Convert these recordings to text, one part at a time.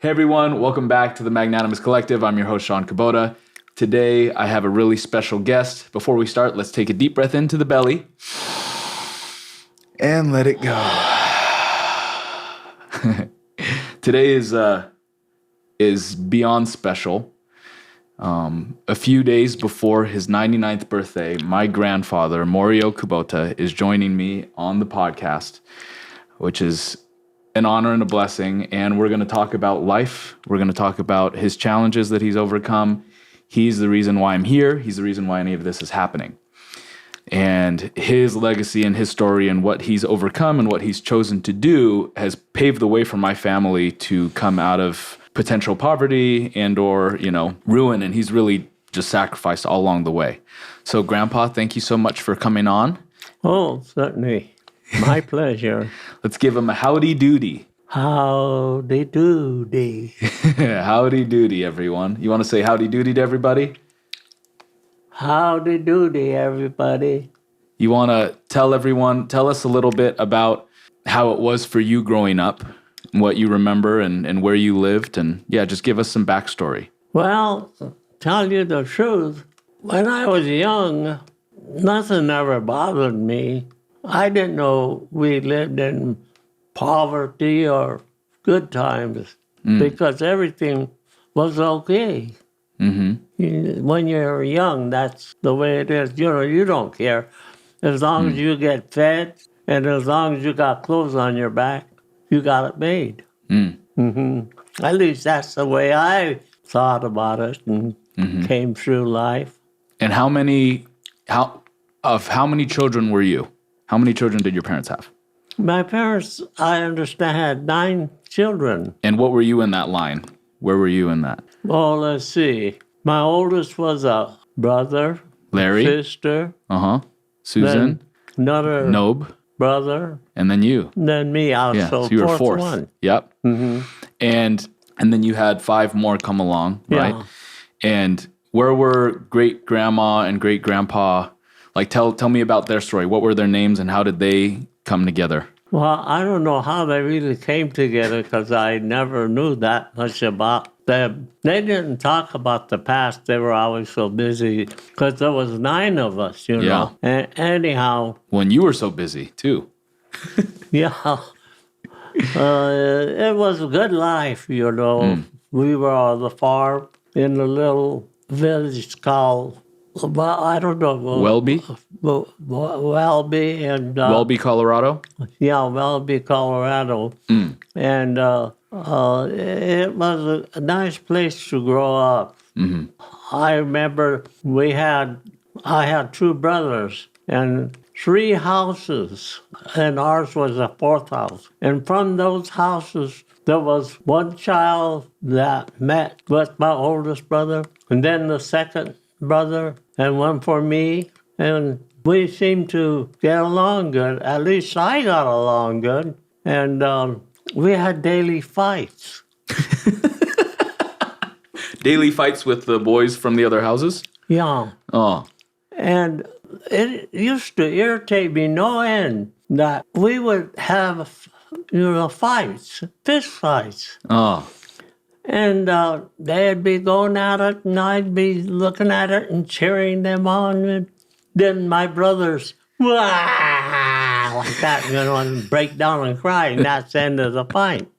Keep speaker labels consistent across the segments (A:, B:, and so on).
A: Hey everyone, welcome back to the Magnanimous Collective. I'm your host, Morio Kubota. Today, I have a really special guest. Before we start, let's take a deep breath into the belly and let it go. Today is beyond special. A few days before his 99th birthday, my grandfather, Morio Kubota, is joining me on the podcast, which is an honor and a blessing. And we're going to talk about life. We're going to talk about his challenges that he's overcome. He's the reason why I'm here. He's the reason why any of this is happening. And his legacy and his story and what he's overcome and what he's chosen to do has paved the way for my family to come out of potential poverty and or, ruin. And he's really just sacrificed all along the way. So Grandpa, thank you so much for coming on.
B: Oh, certainly. My pleasure.
A: Let's give him a howdy doody.
B: Howdy doody.
A: Howdy doody, everyone. You want to say howdy doody to everybody?
B: Howdy doody, everybody.
A: You want to tell us a little bit about how it was for you growing up, what you remember and where you lived, and just give us some backstory.
B: Well, tell you the truth, when I was young, nothing ever bothered me. I didn't know we lived in poverty or good times because everything was okay. Mm-hmm. When you're young, that's the way it is. You don't care. As long as you get fed and as long as you got clothes on your back, you got it made. Mm-hmm. At least that's the way I thought about it and came through life.
A: And how many children were you? How many children did your parents have?
B: My parents, I understand, had 9 children.
A: And what were you in that line? Where were you in that?
B: Well, let's see. My oldest was a brother.
A: Larry?
B: Sister.
A: Susan?
B: Another
A: Nob?
B: brother.
A: And then you?
B: And then me also.
A: So you were fourth.
B: One.
A: Yep. Mm-hmm. And then you had 5 more come along, right?
B: Yeah.
A: And where were great-grandma and great-grandpa? Like, tell me about their story. What were their names and how did they come together?
B: Well, I don't know how they really came together because I never knew that much about them. They didn't talk about the past. They were always so busy because there was 9 of us, know. And anyhow.
A: When you were so busy, too.
B: Yeah. It was a good life, We were on the farm in a little village called... Well, I don't know.
A: Welby?
B: Welby and...
A: Welby, Colorado?
B: Yeah, Welby, Colorado. And it was a nice place to grow up. Mm-hmm. I remember I had 2 brothers and 3 houses, and ours was the 4th house. And from those houses, there was one child that met with my oldest brother, and then the second brother, and one for me, and we seemed to get along good. At least I got along good, and we had daily fights.
A: Daily fights with the boys from the other houses?
B: Yeah.
A: Oh.
B: And it used to irritate me no end that we would have, fights, fist fights.
A: Oh.
B: And they'd be going at it, and I'd be looking at it and cheering them on. And then my brothers, wah, like that, and break down and cry, and that's the end of the fight.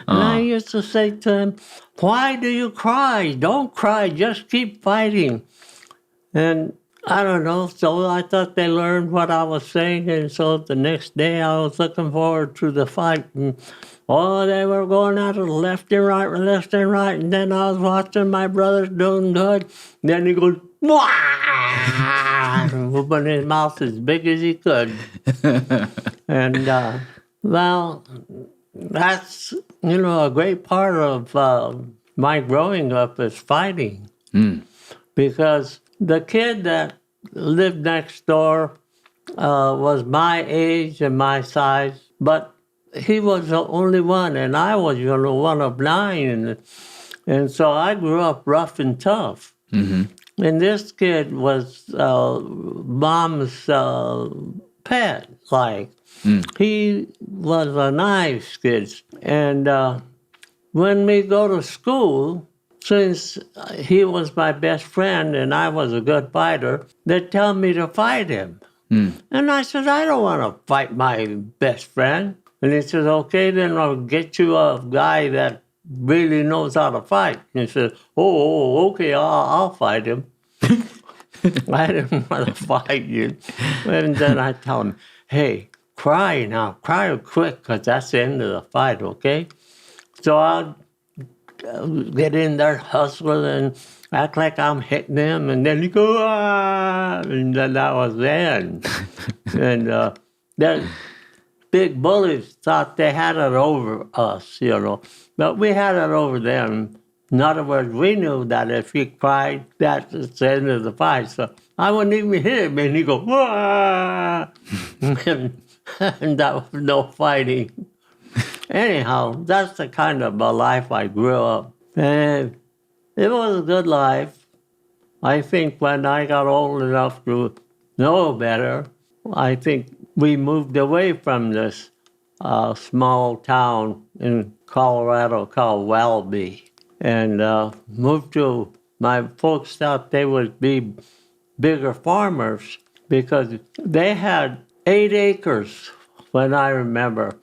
B: And I used to say to them, why do you cry? Don't cry, just keep fighting. And I don't know, so I thought they learned what I was saying, and so the next day I was looking forward to the fight. And, they were going at it left and right, and then I was watching my brothers doing good. Then he goes, wah! Opening his mouth as big as he could. And, that's, a great part of my growing up is fighting. Because the kid that lived next door was my age and my size, but he was the only one, and I was one of 9. And so I grew up rough and tough. Mm-hmm. And this kid was Mom's pet, like. He was a nice kid. And when we go to school, since he was my best friend and I was a good fighter, they tell me to fight him. And I said, I don't want to fight my best friend. And he said, okay, then I'll get you a guy that really knows how to fight. And he said, okay, I'll fight him. I didn't want to fight you. And then I tell him, hey, cry now. Cry quick, because that's the end of the fight, okay? So I'll get in there, hustle, and act like I'm hitting him, and then he go, ah, and then that was the end. And the big bullies thought they had it over us, but we had it over them. In other words, we knew that if he cried, that's the end of the fight. So I wouldn't even hit him, and he'd go, ah, and that was no fighting. Anyhow, that's the kind of a life I grew up. And it was a good life. I think when I got old enough to know better, I think we moved away from this small town in Colorado called Welby and moved to, my folks thought they would be bigger farmers because they had 8 acres when I remember.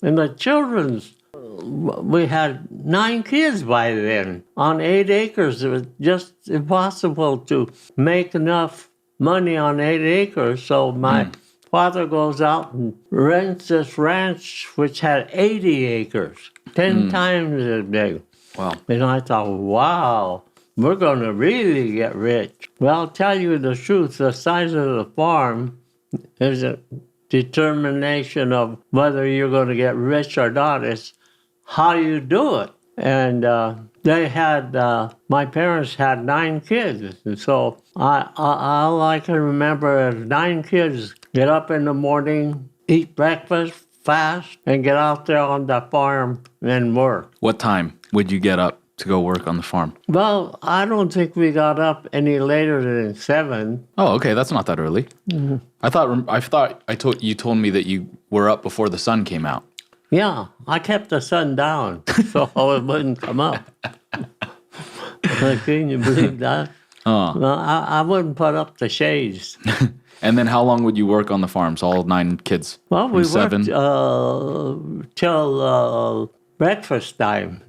B: And the children's, we had 9 kids by then on 8 acres. It was just impossible to make enough money on 8 acres. So my father goes out and rents this ranch, which had 80 acres, 10 times as big.
A: Wow.
B: And I thought, wow, we're going to really get rich. Well, I'll tell you the truth, the size of the farm is a determination of whether you're going to get rich or not. It's how you do it. And they had, my parents had 9 kids. And so all I can remember is 9 kids get up in the morning, eat breakfast fast, and get out there on the farm and work.
A: What time would you get up to go work on the farm?
B: Well, I don't think we got up any later than 7.
A: Oh, okay, that's not that early. Mm-hmm. You told me that you were up before the sun came out.
B: Yeah, I kept the sun down so it wouldn't come up. Can you believe that? Well, I wouldn't put up the shades.
A: And then how long would you work on the farms, all 9 kids?
B: Well, we
A: From 7?
B: worked till breakfast time.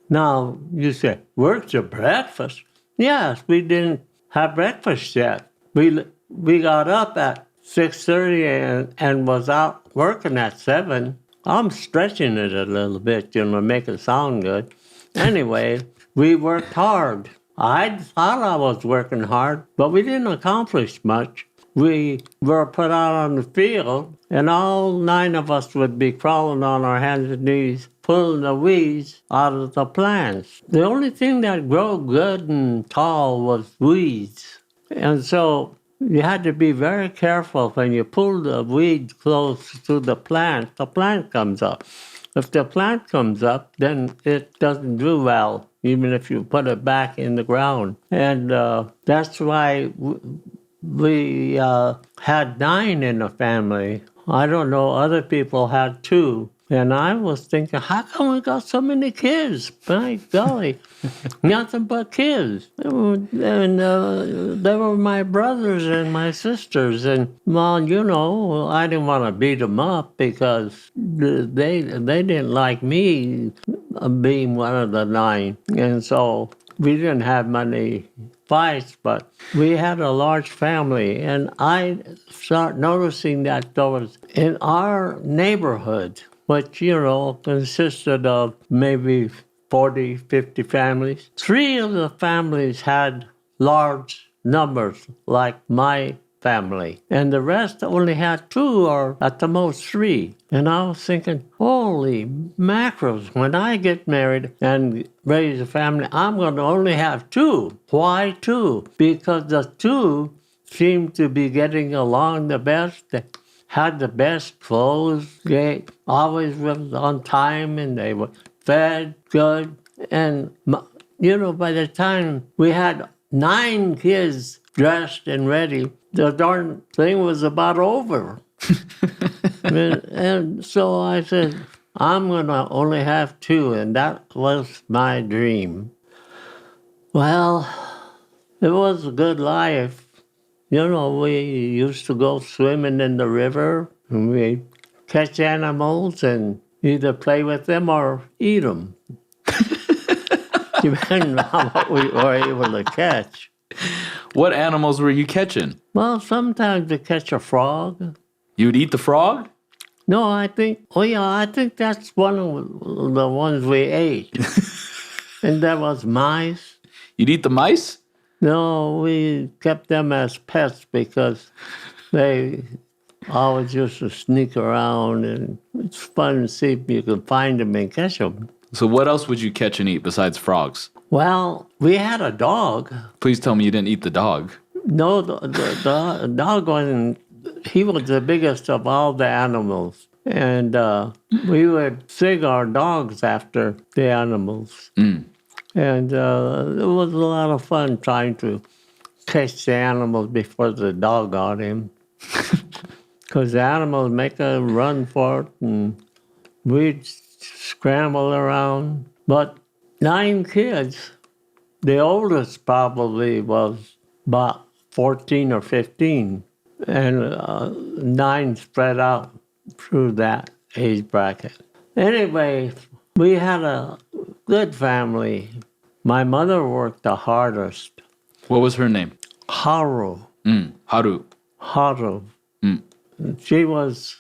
B: Now, you say, work till breakfast? Yes, we didn't have breakfast yet. We got up at 6:30 and was out working at 7. I'm stretching it a little bit, make it sound good. Anyway, we worked hard. I thought I was working hard, but we didn't accomplish much. We were put out on the field, and all 9 of us would be crawling on our hands and knees, pulling the weeds out of the plants. The only thing that grew good and tall was weeds. And so you had to be very careful when you pull the weed close to the plant comes up. If the plant comes up, then it doesn't do well, even if you put it back in the ground. And that's why we had 9 in the family. I don't know, other people had 2. And I was thinking, how come we got so many kids? My golly, nothing but kids. And they were my brothers and my sisters. And, well, I didn't want to beat them up because they didn't like me being one of the 9. And so we didn't have many fights, but we had a large family. And I started noticing that there was, in our neighborhood, which, consisted of maybe 40, 50 families. 3 of the families had large numbers, like my family. And the rest only had 2 or at the most 3. And I was thinking, holy mackerels, when I get married and raise a family, I'm going to only have 2. Why 2? Because the 2 seem to be getting along the best. They had the best clothes. They always was on time, and they were fed good. And, by the time we had 9 kids dressed and ready, the darn thing was about over. and so I said, I'm going to only have two, and that was my dream. Well, it was a good life. You know, we used to go swimming in the river, and we catch animals and either play with them or eat them, depending on what we were able to catch.
A: What animals were you catching?
B: Well, sometimes we catch a frog.
A: You'd eat the frog?
B: No, I think that's one of the ones we ate. And that was mice.
A: You'd eat the mice?
B: No, we kept them as pets because they always used to sneak around, and it's fun to see if you can find them and catch them.
A: So what else would you catch and eat besides frogs?
B: Well, we had a dog.
A: Please tell me you didn't eat the dog.
B: No, the dog wasn't, he was the biggest of all the animals. And we would sing our dogs after the animals. And it was a lot of fun trying to catch the animals before the dog got him. Because the animals make a run for it, and we'd scramble around. But 9 kids, the oldest probably was about 14 or 15, and 9 spread out through that age bracket. Anyway, we had a good family. My mother worked the hardest.
A: What was her name?
B: Haru.
A: Haru.
B: Haru. She was,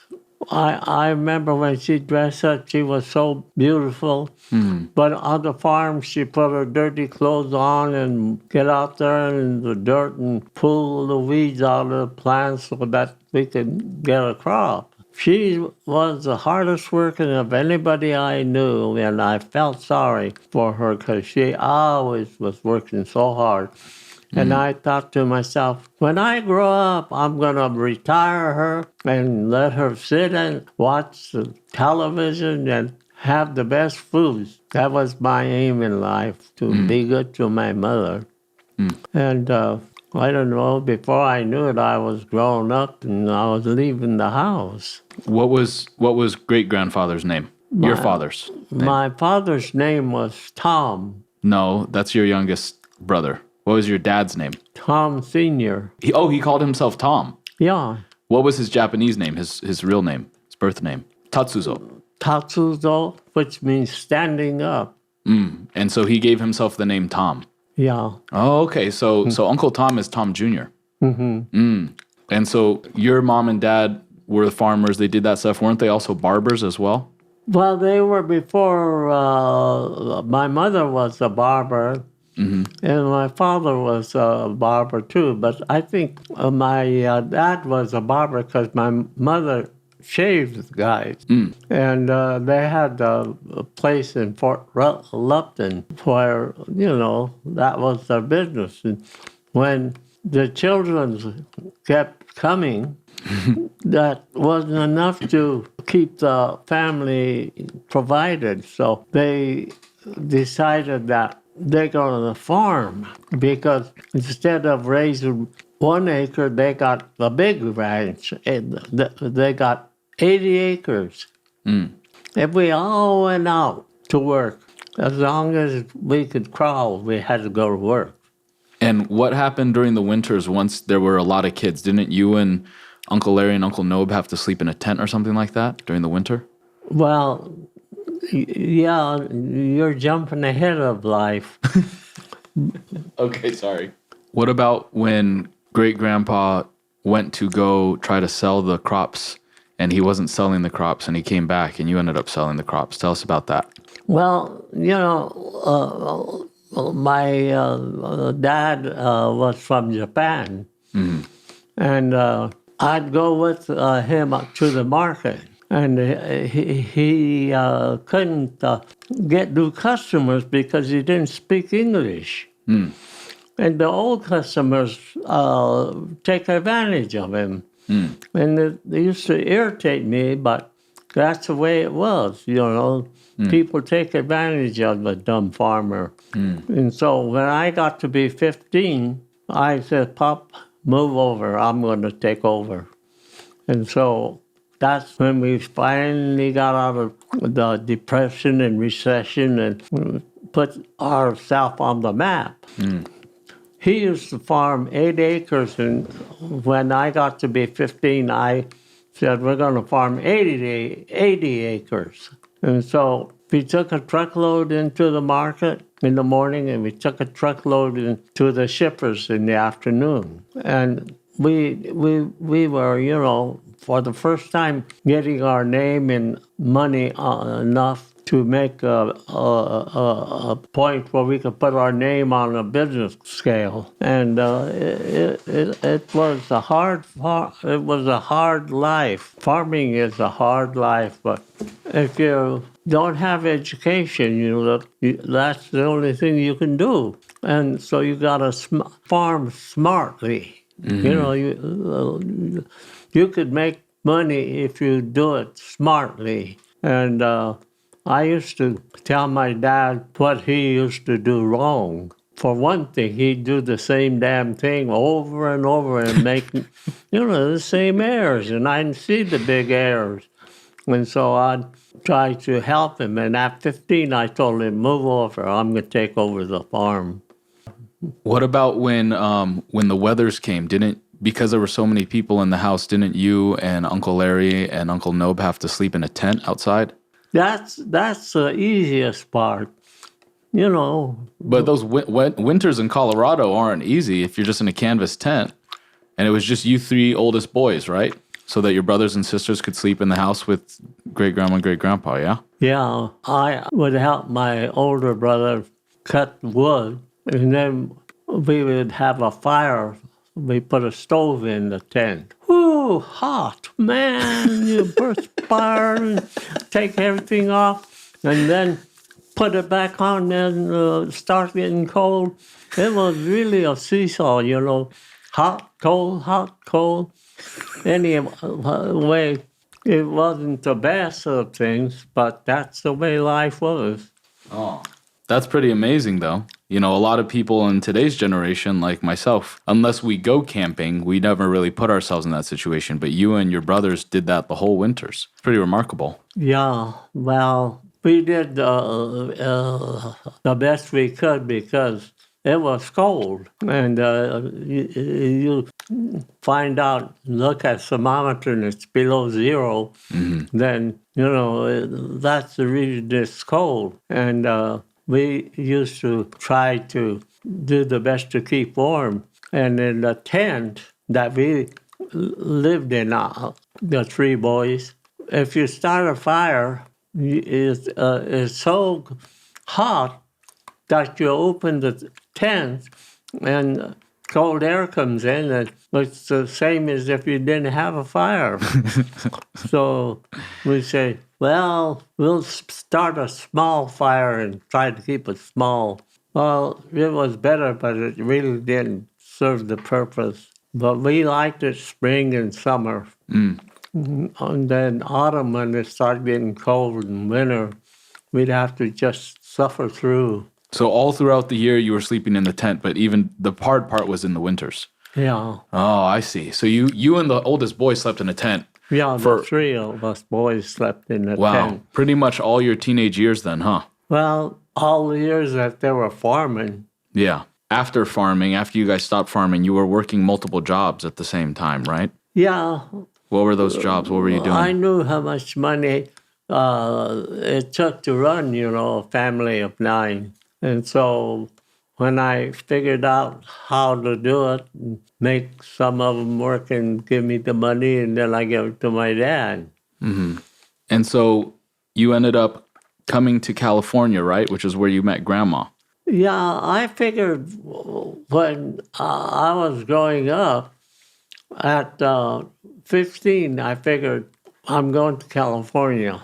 B: I remember when she dressed up, she was so beautiful. But on the farm, she put her dirty clothes on and get out there in the dirt and pull the weeds out of the plants so that we could get a crop. She was the hardest working of anybody I knew, and I felt sorry for her because she always was working so hard. And I thought to myself, when I grow up, I'm going to retire her and let her sit and watch the television and have the best foods. That was my aim in life, to be good to my mother. And I don't know, before I knew it, I was growing up and I was leaving the house.
A: What was great-grandfather's name? Your father's name?
B: My father's name was Tom.
A: No, that's your youngest brother. What was your dad's name?
B: Tom Sr.
A: He called himself Tom.
B: Yeah.
A: What was his Japanese name, his real name, his birth name? Tatsuzo.
B: Tatsuzo, which means standing up.
A: And so he gave himself the name Tom.
B: Yeah.
A: Oh, okay. So Uncle Tom is Tom Jr. And so your mom and dad were farmers. They did that stuff. Weren't they also barbers as well?
B: Well, they were before, my mother was a barber, and my father was a barber too. But I think my dad was a barber because my mother shaved guys. And they had a place in Fort Lupton where, that was their business. And when the children kept coming, that wasn't enough to keep the family provided. So they decided that they're going to farm, because instead of raising 1 acre, they got a big ranch. They got 80 acres. If we all went out to work, as long as we could crawl, we had to go to work.
A: And what happened during the winters once there were a lot of kids? Didn't you and Uncle Larry and Uncle Nob have to sleep in a tent or something like that during the winter?
B: Well, yeah, you're jumping ahead of life.
A: Okay, sorry. What about when great-grandpa went to go try to sell the crops and he wasn't selling the crops and he came back and you ended up selling the crops? Tell us about that.
B: Well, my dad was from Japan. And I'd go with him up to the market. And he couldn't get new customers because he didn't speak English. And the old customers take advantage of him. And they used to irritate me, but that's the way it was, People take advantage of the dumb farmer. And so when I got to be 15, I said, Pop, move over. I'm going to take over. And so that's when we finally got out of the depression and recession and put ourselves on the map. He used to farm 8 acres, and when I got to be 15, I said, we're going to farm 80 acres. And so we took a truckload into the market in the morning, and we took a truckload into the shippers in the afternoon. And we were, for the first time getting our name and money enough to make a point where we could put our name on a business scale. And it was a hard life. Farming is a hard life, but if you don't have education, that's the only thing you can do. And so you got to farm smartly. You could make money if you do it smartly. And I used to tell my dad what he used to do wrong. For one thing, he'd do the same damn thing over and over and make, the same errors. And I'd see the big errors. And so I'd try to help him. And at 15, I told him, move over. I'm going to take over the farm.
A: What about when the Weathers came? Because there were so many people in the house, didn't you and Uncle Larry and Uncle Nob have to sleep in a tent outside?
B: That's the easiest part,
A: But those winters in Colorado aren't easy if you're just in a canvas tent. And it was just you 3 oldest boys, right? So that your brothers and sisters could sleep in the house with great-grandma and great-grandpa, yeah?
B: Yeah, I would help my older brother cut wood, and then we would have a fire. We put a stove in the tent. Whoo, hot, man. You perspire and take everything off, and then put it back on and start getting cold. It was really a seesaw, hot, cold. Anyway, it wasn't the best of things, but that's the way life was.
A: Oh, that's pretty amazing, though. A lot of people in today's generation, like myself, unless we go camping, we never really put ourselves in that situation. But you and your brothers did that the whole winters. It's pretty remarkable.
B: Yeah, well, we did the best we could because it was cold. And you find out, look at thermometer and it's below 0, then, that's the reason it's cold. And we used to try to do the best to keep warm. And in the tent that we lived in, the 3 boys, if you start a fire, it's so hot that you open the tent and cold air comes in, and it's the same as if you didn't have a fire. So we say, well, we'll start a small fire and try to keep it small. Well, it was better, but it really didn't serve the purpose. But we liked it spring and summer. And then autumn, when it started getting cold, and winter, we'd have to just suffer through.
A: So all throughout the year you were sleeping in the tent, but even the hard part was in the winters.
B: Yeah.
A: Oh, I see. So you and the oldest boy slept in a tent.
B: Yeah, the 3 of us boys slept in the tent.
A: Wow. Pretty much all your teenage years then, huh?
B: Well, all the years that they were farming.
A: Yeah. After farming, after you guys stopped farming, you were working multiple jobs at the same time, right?
B: Yeah.
A: What were those jobs? What were you doing?
B: I knew how much money it took to run, a family of 9. And so when I figured out how to do it, make some of them work and give me the money, and then I give it to my dad.
A: And so you ended up coming to California, right? Which is where you met Grandma.
B: Yeah, I figured when I was growing up, at 15, I figured I'm going to California,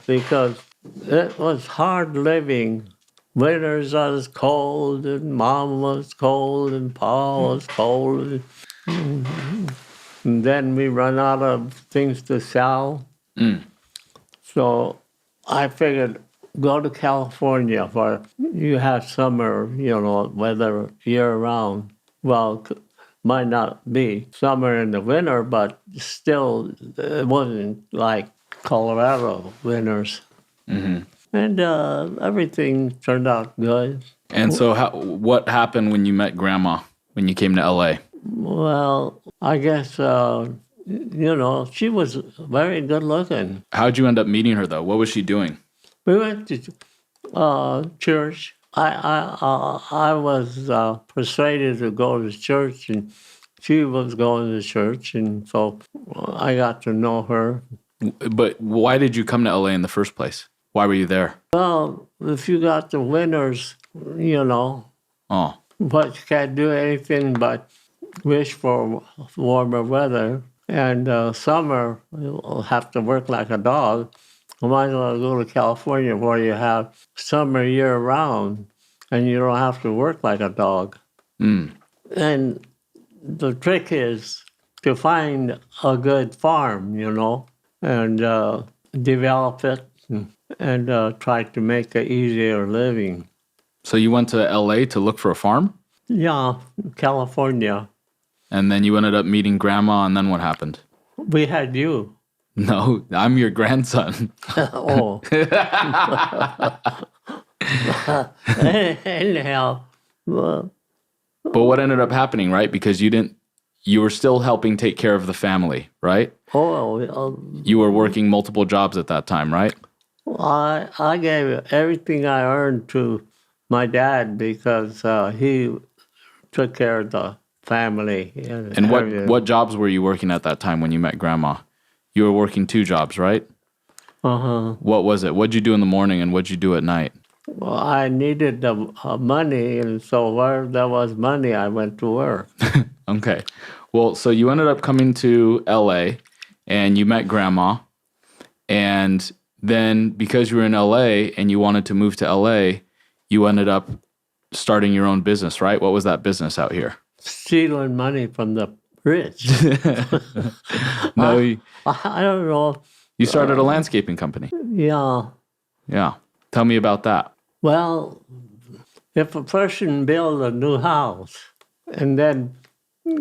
B: because it was hard living. Winters was cold, and Mom was cold, and Pa was cold. And then we run out of things to sell. So I figured, go to California where you have summer, weather year-round. Well, might not be summer in the winter, but still it wasn't like Colorado winters. And everything turned out good.
A: And so what happened when you met Grandma when you came to LA?
B: Well, I guess, she was very good looking.
A: How'd you end up meeting her, though? What was she doing?
B: We went to church. I was persuaded to go to church, and she was going to church, and so I got to know her.
A: But why did you come to LA in the first place? Why were you there?
B: Well, if you got the winters,
A: Oh,
B: but you can't do anything but wish for warmer weather. And summer, you'll have to work like a dog. I might as well go to California where you have summer year-round, and you don't have to work like a dog. And the trick is to find a good farm, and develop it and try to make an easier living.
A: so you went to LA to look for a farm?
B: Yeah, California.
A: And then you ended up meeting Grandma, and then what happened?
B: We had you.
A: No, I'm your grandson.
B: Oh. Anyhow,
A: But what ended up happening, right? Because you were still helping take care of the family, right? You were working multiple jobs at that time, right?
B: I gave everything I earned to my dad because he took care of the family.
A: And what jobs were you working at that time when you met Grandma? You were working 2 jobs, right?
B: Uh-huh.
A: What was it? What'd you do in the morning and what'd you do at night?
B: Well, I needed the money, and so where there was money, I went to work.
A: Okay. Well, so you ended up coming to LA and you met Grandma. And then because you were in LA and you wanted to move to LA, you ended up starting your own business, right? What was that business out here?
B: Stealing money from the rich.
A: No,
B: I don't know.
A: you started a landscaping company.
B: Yeah.
A: Yeah. Tell me about that.
B: Well, if a person builds a new house and then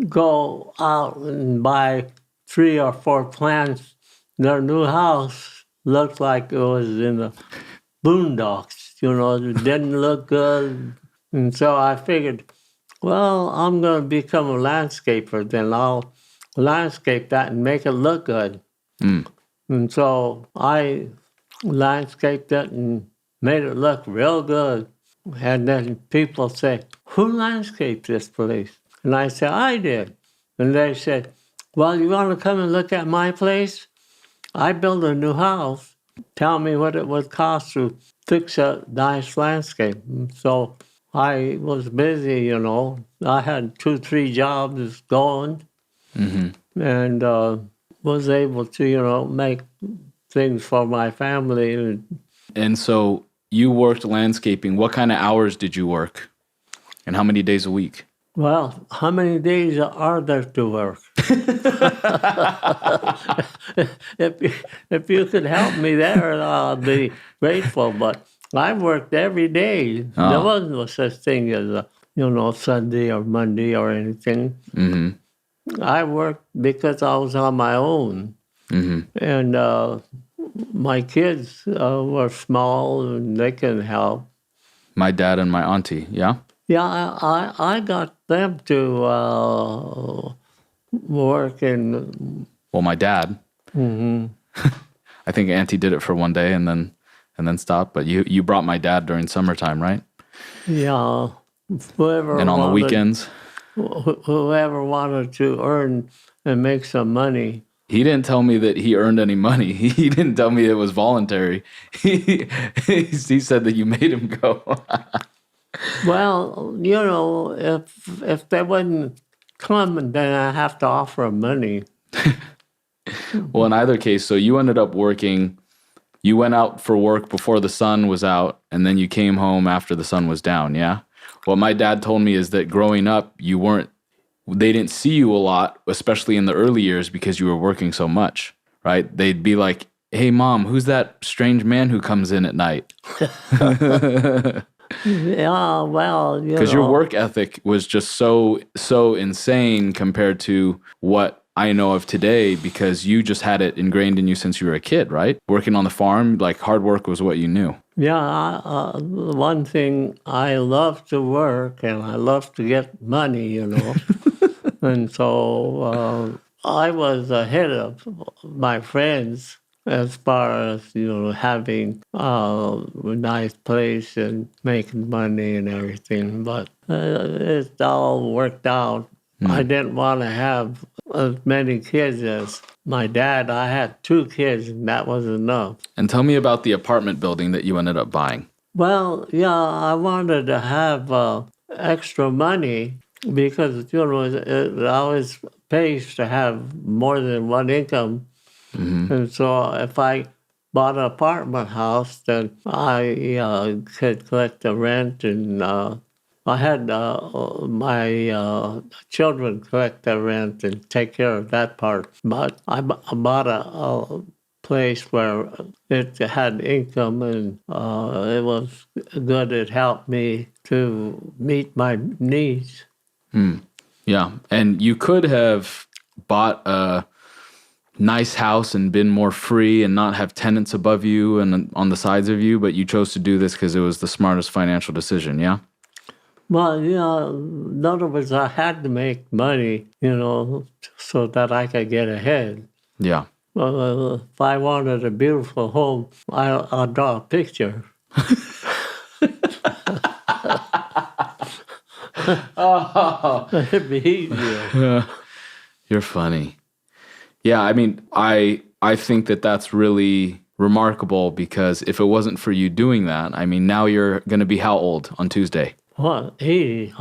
B: go out and buy 3 or 4 plants, their new house looked like it was in the boondocks. It didn't look good. And so I figured, well, I'm going to become a landscaper. Then I'll landscape that and make it look good. And so I landscaped it and made it look real good. And then people say, who landscaped this place? And I said, I did. And they said, well, you want to come and look at my place? I built a new house. Tell me what it would cost to fix a nice landscape. And so I was busy, I had 2, 3 jobs going, and was able to, make things for my family.
A: And so you worked landscaping. What kind of hours did you work? And how many days a week?
B: Well, how many days are there to work? If you could help me there, I'll be grateful. But I worked every day. There wasn't no such thing as Sunday or Monday or anything. I worked because I was on my own, and my kids were small and they can help.
A: My dad and my auntie, yeah?
B: Yeah, I got them to work in.
A: Well, my dad. I think Auntie did it for one day and then stopped. But you brought my dad during summertime, right?
B: Yeah, whoever.
A: And on the weekends.
B: Whoever wanted to earn and make some money.
A: He didn't tell me that he earned any money. He didn't tell me it was voluntary. He said that you made him go.
B: Well, if they wouldn't come, then I have to offer them money.
A: Well, in either case, so you ended up working. You went out for work before the sun was out, and then you came home after the sun was down, yeah? What my dad told me is that growing up, they didn't see you a lot, especially in the early years, because you were working so much, right? They'd be like, hey, Mom, who's that strange man who comes in at night?
B: Yeah, well,
A: Because your work ethic was just so insane compared to what I know of today, because you just had it ingrained in you since you were a kid, right? Working on the farm, like hard work was what you knew.
B: Yeah, one thing, I love to work and I love to get money, And so I was ahead of my friends as far as, having a nice place and making money and everything. But it all worked out. I didn't want to have as many kids as my dad. I had 2 kids, and that was enough.
A: And tell me about the apartment building that you ended up buying.
B: Well, yeah, I wanted to have extra money because, it always pays to have more than one income. And so if I bought an apartment house, then I could collect the rent, and I had my children collect the rent and take care of that part. But I bought a place where it had income, and it was good. It helped me to meet my needs.
A: Yeah. And you could have bought a nice house and been more free and not have tenants above you and on the sides of you, but you chose to do this because it was the smartest financial decision, yeah?
B: Well, in other words, I had to make money, so that I could get ahead.
A: Yeah.
B: If I wanted a beautiful home, I'll draw a picture. It'd be easier.
A: You're funny. Yeah, I mean, I think that that's really remarkable, because if it wasn't for you doing that, I mean, now you're going to be how old on Tuesday?
B: What? 80?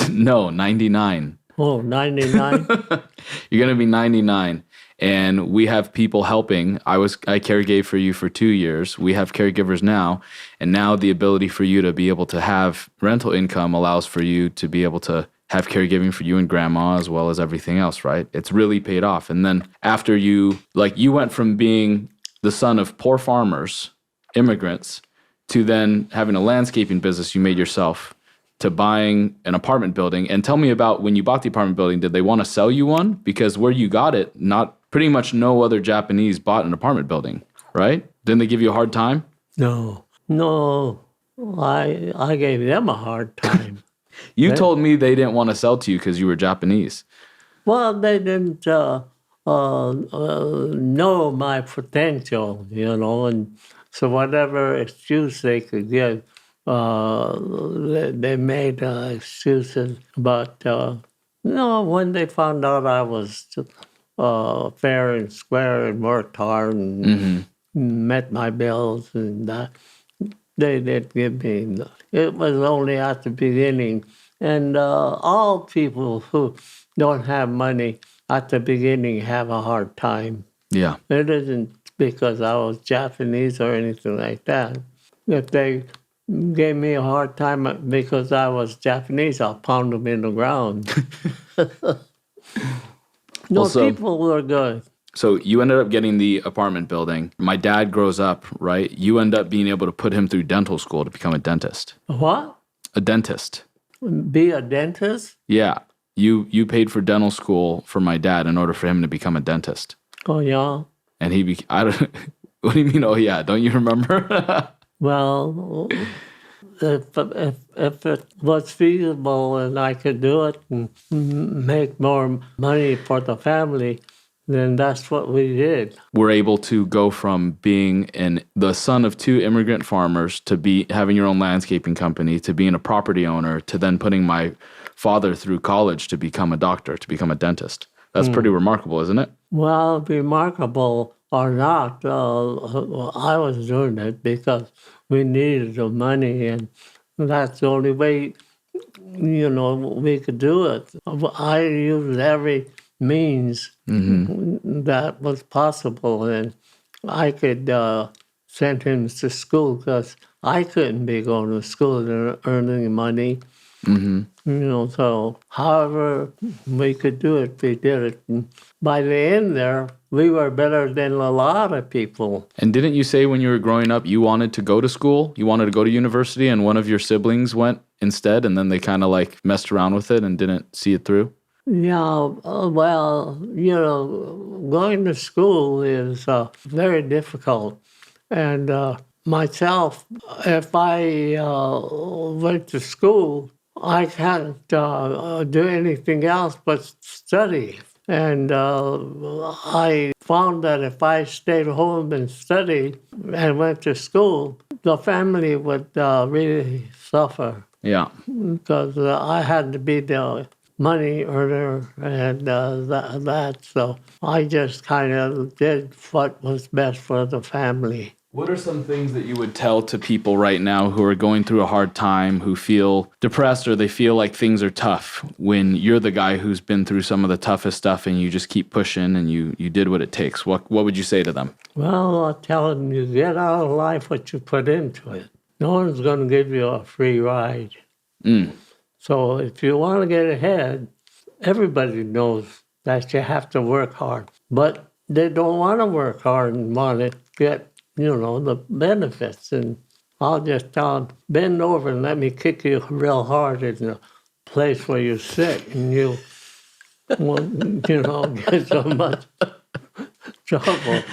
A: No, 99.
B: Oh, 99?
A: You're going to be 99. And we have people helping. I caregave for you for 2 years. We have caregivers now. And now the ability for you to be able to have rental income allows for you to be able to have caregiving for you and grandma, as well as everything else, right? It's really paid off. And then after you went from being the son of poor farmers, immigrants, to then having a landscaping business you made yourself, to buying an apartment building. And tell me about when you bought the apartment building, did they want to sell you one? Because where you got it, pretty much no other Japanese bought an apartment building, right? Didn't they give you a hard time?
B: No. I gave them a hard time.
A: You told me they didn't want to sell to you because you were Japanese.
B: Well, they didn't know my potential, and so whatever excuse they could give, they made excuses. But when they found out I was fair and square and worked hard and met my bills, and they did give me. It was only at the beginning. And all people who don't have money at the beginning have a hard time.
A: Yeah.
B: It isn't because I was Japanese or anything like that. If they gave me a hard time because I was Japanese, I'll pound them in the ground. People were good.
A: So you ended up getting the apartment building. My dad grows up, right? You end up being able to put him through dental school to become a dentist.
B: What?
A: A dentist.
B: Be a dentist?
A: Yeah. You paid for dental school for my dad in order for him to become a dentist.
B: Oh, yeah?
A: And I don't, what do you mean, oh, yeah? Don't you remember?
B: Well, if it was feasible and I could do it and make more money for the family, then that's what we did.
A: We're able to go from being the son of 2 immigrant farmers to having your own landscaping company, to being a property owner, to then putting my father through college to become a doctor, to become a dentist. That's pretty remarkable, isn't it?
B: Well, remarkable or not, I was doing it because we needed the money, and that's the only way, we could do it. I used every means that was possible, and I could send him to school because I couldn't be going to school and earning money. So however we could do it, we did it. And by the end there, we were better than a lot of people.
A: And didn't you say when you were growing up you wanted to go to school? You wanted to go to university, and one of your siblings went instead, and then they kind of like messed around with it and didn't see it through?
B: Yeah, well, going to school is very difficult. And myself, if I went to school, I can't do anything else but study. And I found that if I stayed home and studied and went to school, the family would really suffer.
A: Yeah.
B: Because I had to be the money earner and that. So I just kind of did what was best for the family.
A: What are some things that you would tell to people right now who are going through a hard time, who feel depressed or they feel like things are tough, when you're the guy who's been through some of the toughest stuff and you just keep pushing and you did what it takes? What would you say to them?
B: Well, I'll tell them, you get out of life what you put into it. No one's going to give you a free ride. So if you want to get ahead, everybody knows that you have to work hard. But they don't want to work hard and want to get, the benefits. And I'll just tell them, bend over and let me kick you real hard in the place where you sit, and you won't, get so much trouble.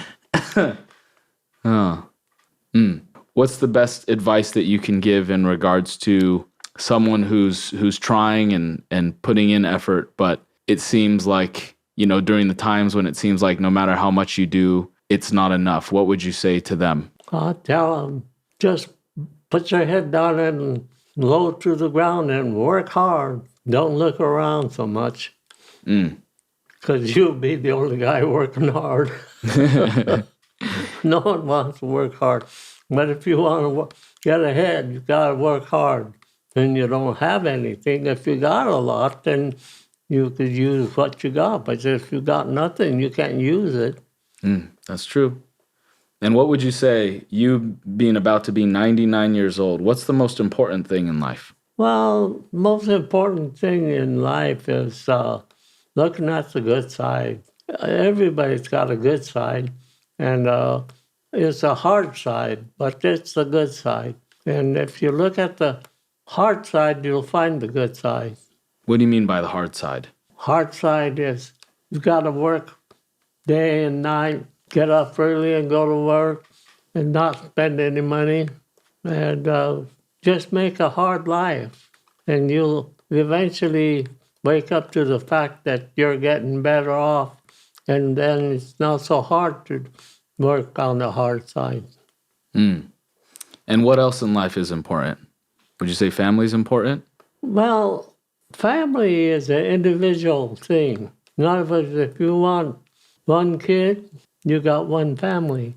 A: What's the best advice that you can give in regards to someone who's trying and putting in effort, but it seems like, during the times when it seems like no matter how much you do, it's not enough? What would you say to them?
B: I'll tell them, just put your head down and low to the ground and work hard. Don't look around so much, because you'll be the only guy working hard. No one wants to work hard. But if you want to get ahead, you got to work hard. And you don't have anything. If you got a lot, then you could use what you got. But if you got nothing, you can't use it.
A: That's true. And what would you say, you being about to be 99 years old, what's the most important thing in life?
B: Well, most important thing in life is looking at the good side. Everybody's got a good side. And it's a hard side, but it's the good side. And if you look at the hard side, you'll find the good side.
A: What do you mean by the hard side?
B: Hard side is you've got to work day and night, get up early and go to work and not spend any money, and just make a hard life. And you'll eventually wake up to the fact that you're getting better off, and then it's not so hard to work on the hard side.
A: And what else in life is important? Would you say family is important?
B: Well, family is an individual thing. In other words, if you want one kid, you got one family.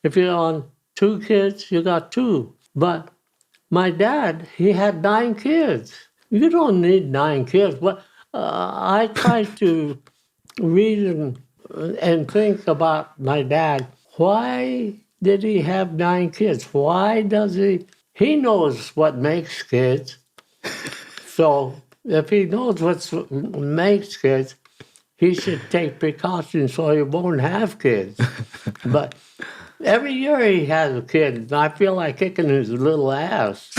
B: If you want two kids, you got two. But my dad, he had 9 kids. You don't need 9 kids. But I try to read and think about my dad. Why did he have 9 kids? Why does he? He knows what makes kids. So if he knows what makes kids, he should take precautions so he won't have kids. But every year he has a kid, and I feel like kicking his little ass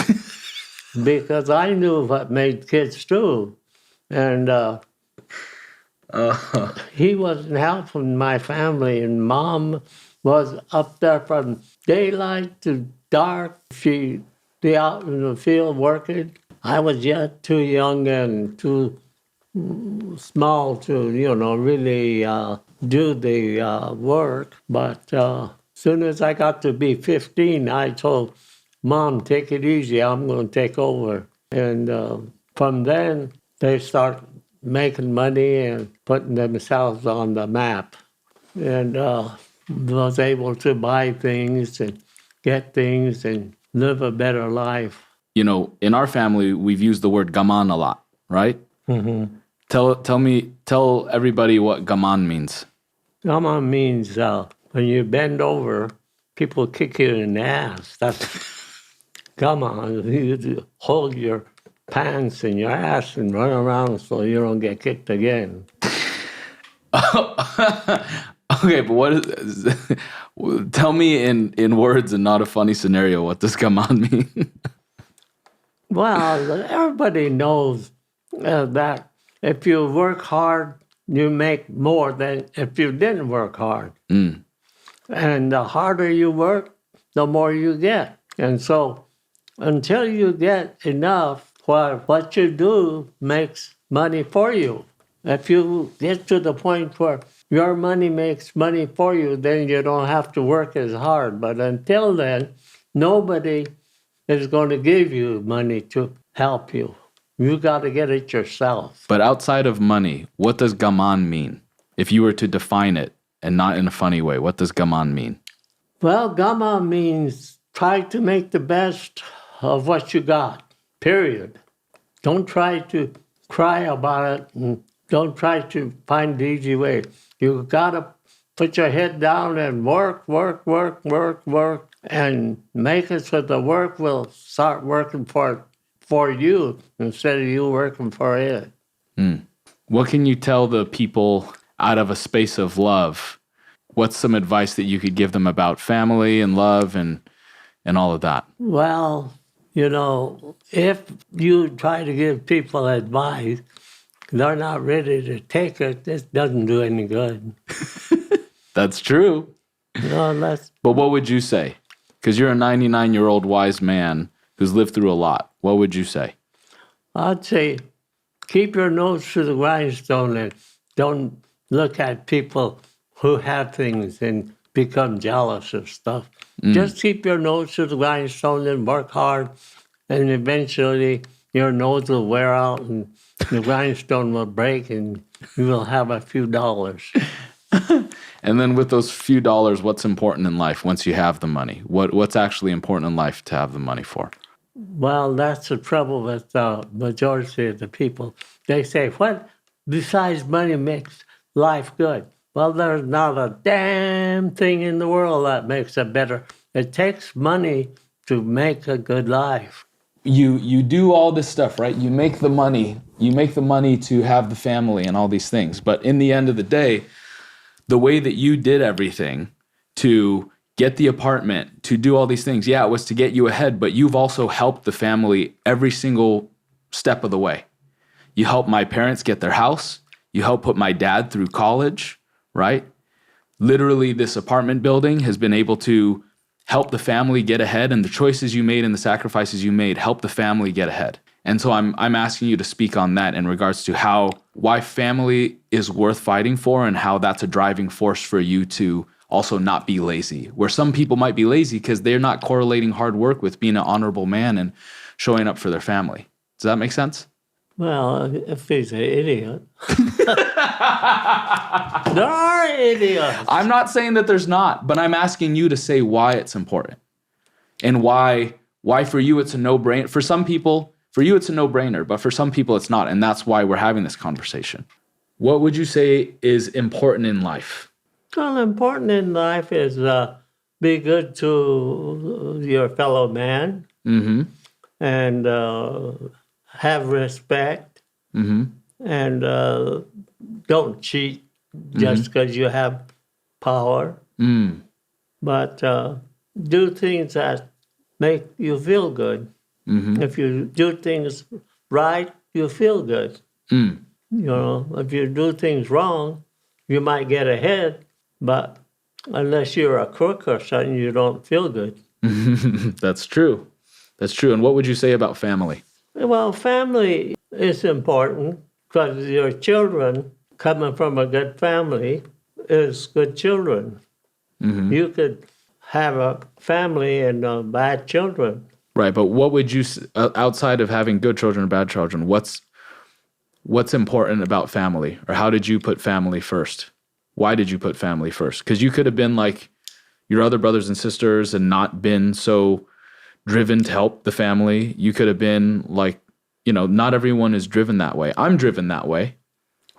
B: because I knew what made kids too. And he wasn't helping my family, and Mom was up there from daylight to dark. She'd be out in the field working. I was yet too young and too small to, really do the work. But as soon as I got to be 15, I told Mom, take it easy, I'm going to take over. And from then, they start making money and putting themselves on the map. And was able to buy things and get things and live a better life.
A: In our family, we've used the word gaman a lot, right?
B: Mm-hmm.
A: Tell everybody what gaman means.
B: Gaman means when you bend over, people kick you in the ass. That's gaman. You hold your pants and your ass and run around so you don't get kicked again.
A: Okay, but what is, tell me in words and not a funny scenario, what does gaman mean?
B: Well, everybody knows that if you work hard, you make more than if you didn't work hard. And the harder you work, the more you get. And so until you get enough, what you do makes money for you. If you get to the point where your money makes money for you, then you don't have to work as hard. But until then, nobody is going to give you money to help you. You got to get it yourself.
A: But outside of money, what does gaman mean? If you were to define it and not in a funny way, what does gaman mean?
B: Well, gamma means try to make the best of what you got, period. Don't try to cry about it and don't try to find the easy way. You got to put your head down and work, and make it so the work will start working for you instead of you working for it.
A: What can you tell the people out of a space of love? What's some advice that you could give them about family and love and all of that?
B: Well, if you try to give people advice, they're not ready to take it. This doesn't do any good.
A: That's true.
B: That's
A: But what would you say? Because you're a 99-year-old wise man who's lived through a lot. What would you say?
B: I'd say keep your nose to the grindstone and don't look at people who have things and become jealous of stuff. Just keep your nose to the grindstone and work hard, and eventually your nose will wear out and the grindstone will break and you will have a few dollars.
A: And then with those few dollars, what's important in life once you have the money? What's actually important in life to have the money for?
B: Well, that's the trouble with the majority of the people. They say, what besides money makes life good? Well, there's not a damn thing in the world that makes it better. It takes money to make a good life.
A: You do all this stuff, right? You make the money to have the family and all these things. But in the end of the day, the way that you did everything to get the apartment, to do all these things, yeah, it was to get you ahead, but you've also helped the family every single step of the way. You helped my parents get their house. You helped put my dad through college, right? Literally, this apartment building has been able to help the family get ahead, and the choices you made and the sacrifices you made help the family get ahead. And so I'm asking you to speak on that in regards to why family is worth fighting for and how that's a driving force for you to also not be lazy. Where some people might be lazy because they're not correlating hard work with being an honorable man and showing up for their family. Does that make sense?
B: Well, if he's an idiot. There are idiots.
A: I'm not saying that there's not, but I'm asking you to say why it's important. And why for you it's a no-brainer. For some people, for you it's a no-brainer, but for some people it's not, and that's why we're having this conversation. What would you say is important in life?
B: Well, important in life is be good to your fellow man and have respect and don't cheat just because you have power. But do things that make you feel good. If you do things right, you feel good. If you do things wrong, you might get ahead, but unless you're a crook or something, you don't feel good.
A: That's true. That's true. And what would you say about family?
B: Well, family is important because your children coming from a good family is good children. You could have a family and bad children.
A: Right, but what would you, outside of having good children and bad children, what's important about family? Or how did you put family first? Why did you put family first? Because you could have been like your other brothers and sisters and not been so driven to help the family. You could have been like, not everyone is driven that way. I'm driven that way.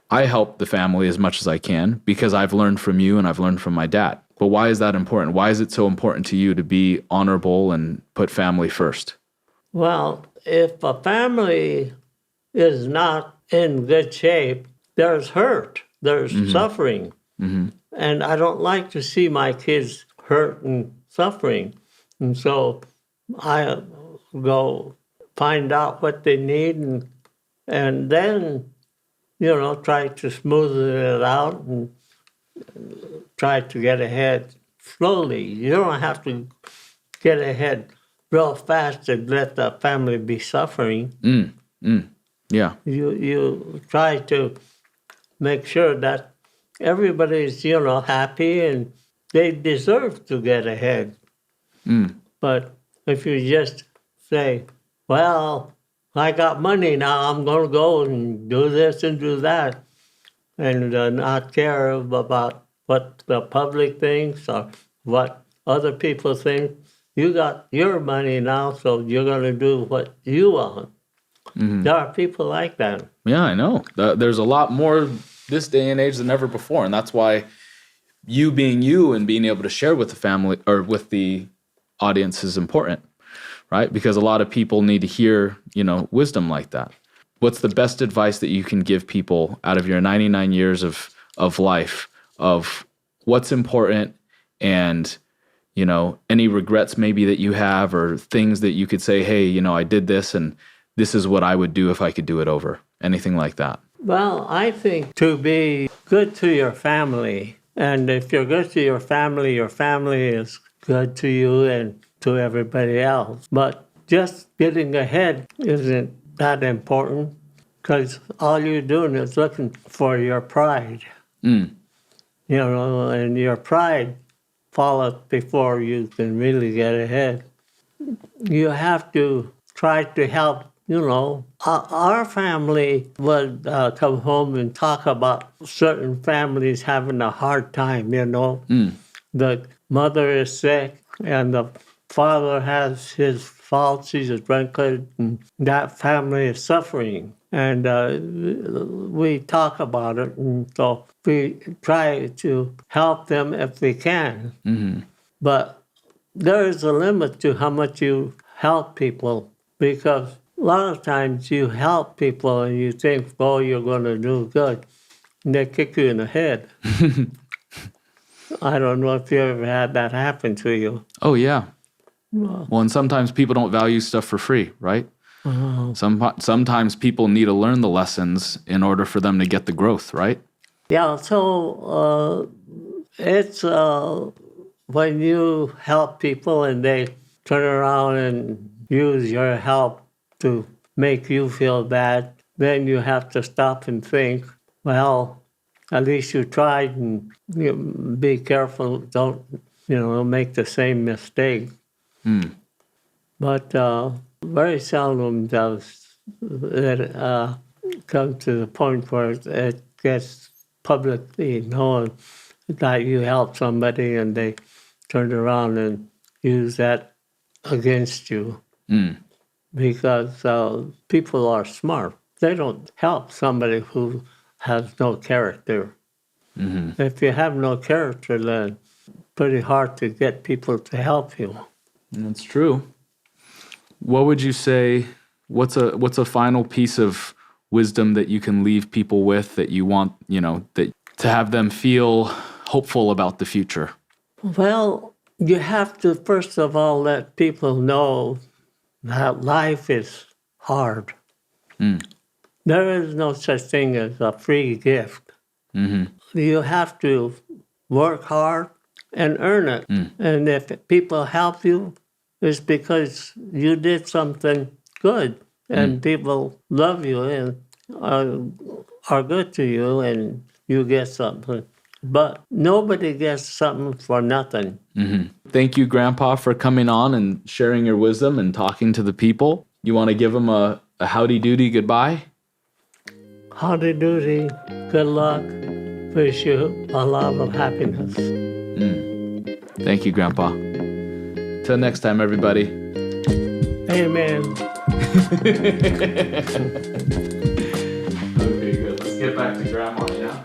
A: I help the family as much as I can because I've learned from you and I've learned from my dad. But why is that important? Why is it so important to you to be honorable and put family first?
B: Well, if a family is not in good shape, there's hurt, there's suffering. And I don't like to see my kids hurt and suffering. And so I go find out what they need and then, try to smooth it out and try to get ahead slowly. You don't have to get ahead real fast and let the family be suffering.
A: Yeah.
B: You try to make sure that everybody's, happy and they deserve to get ahead. But if you just say, well, I got money now, I'm going to go and do this and do that, and not care about what the public thinks or what other people think. You got your money now, so you're going to do what you want. There are people like that.
A: Yeah, I know. There's a lot more this day and age than ever before, and that's why you being you and being able to share with the family or with the audience is important, right? Because a lot of people need to hear, wisdom like that. What's the best advice that you can give people out of your 99 years of life of what's important and, any regrets maybe that you have or things that you could say, hey, I did this and this is what I would do if I could do it over, anything like that?
B: Well, I think to be good to your family, and if you're good to your family is good to you and to everybody else. But just getting ahead isn't that important because all you're doing is looking for your pride. And your pride follows before you can really get ahead. You have to try to help. Our family would come home and talk about certain families having a hard time, The mother is sick and the father has his faults, he's a drunkard, and that family is suffering. And we talk about it, and so we try to help them if we can. But there is a limit to how much you help people because a lot of times you help people and you think, oh, you're going to do good. And they kick you in the head. I don't know if you ever had that happen to you.
A: Oh, yeah. Well, and sometimes people don't value stuff for free, right? Sometimes people need to learn the lessons in order for them to get the growth, right?
B: Yeah, so it's when you help people and they turn around and use your help to make you feel bad, then you have to stop and think, well, at least you tried and be careful, don't, make the same mistake. But very seldom does it come to the point where it gets publicly known that you helped somebody and they turned around and used that against you. Because people are smart. They don't help somebody who has no character. If you have no character, then it's pretty hard to get people to help you.
A: That's true. What would you say, what's a final piece of wisdom that you can leave people with that you want, that to have them feel hopeful about the future?
B: Well, you have to, first of all, let people know that life is hard. There is no such thing as a free gift. You have to work hard and earn it. And if people help you, it's because you did something good and people love you and are good to you and you get something. But nobody gets something for nothing.
A: Thank you, Grandpa, for coming on and sharing your wisdom and talking to the people. You want to give them a howdy-doody goodbye?
B: Howdy-doody, good luck, wish you a lot of happiness.
A: Thank you, Grandpa. Till next time, everybody.
B: Amen.
A: Okay, good. Let's get back to Grandma, yeah?